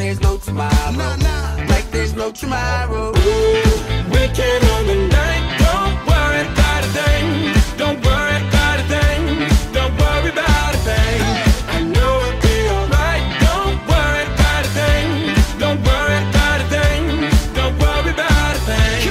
there's no tomorrow. Like there's no tomorrow. We can on the night. Don't worry about a thing. Don't worry about a thing. Don't worry about a thing. I know it'll be alright. Don't worry about a thing. Don't worry about a thing. Don't worry about a thing.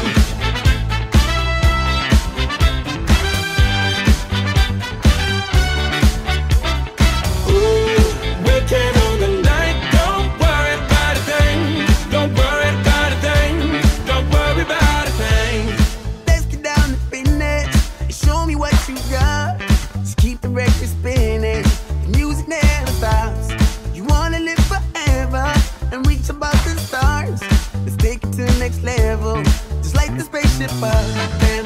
Weekend on the night. Don't worry about a thing. Don't worry about a thing. Don't worry about a thing. Let's get down to business and show me what you got. Just keep the record spinning. The music never stops. You wanna live forever and reach above the stars. Let's take it to the next level. Just like the spaceship up and